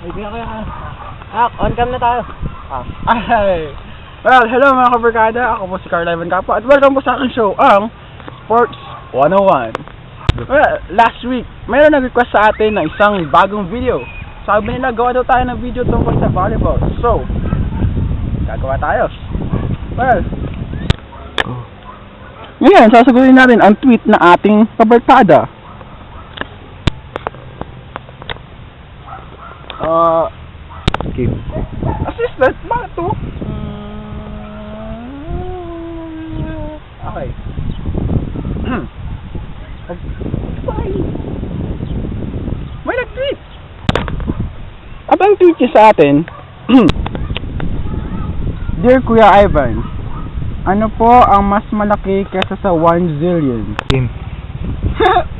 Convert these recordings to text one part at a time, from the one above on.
Kaya. On cam na tayo. Ay. Well, hello mga kabarkada. Ako po si Carl Ivan Capo at welcome po sa aking show, ang Sports 101. Well, last week, mayroon nag-request sa atin ng isang bagong video. Sabi nila, gawa daw tayo ng video tungkol sa volleyball. So, gagawa tayo. Well, ngayon, sasagutin natin ang tweet na ating kabarkada. Game. Assistant, bakit to? Okay. May nag-tweet. At ang tweet niya sa atin, Dear Kuya Ivan, ano po ang mas malaki kesa sa 1 zillion? Game.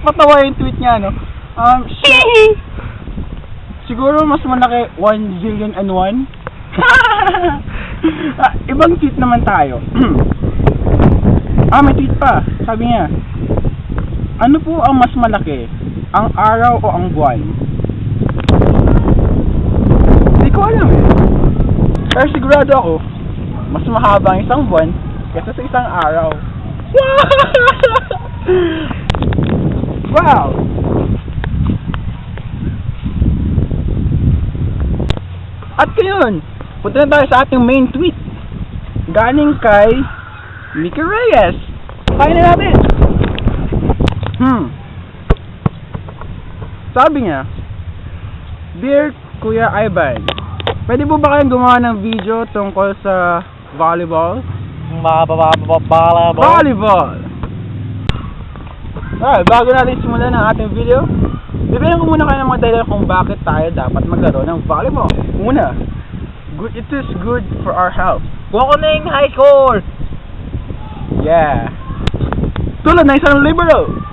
Matawa yung tweet niya, no? Siguro mas malaki 1 zillion and 1. Ibang tweet naman tayo. May tweet pa. Sabi niya, ano po ang mas malaki? Ang araw o ang buwan? Hindi ko alam eh. Pero sigurado ako, mas mahaba ang isang buwan kaysa sa isang araw. Wow! At ngayon, punta na tayo sa ating main tweet. Galing kay Mickey Reyes. Kain na natin. Sabi niya, Dear Kuya Ivan, pwede po ba kayong gumawa ng video tungkol sa volleyball? Volleyball! Bago natin simulan ang ating video, bibigyan ko muna kayo ng mga dahilan kung bakit tayo dapat maglaro ng volleyball. Una, it is good for our health. Kukuning high score! Yeah. Tulad ng isang libero.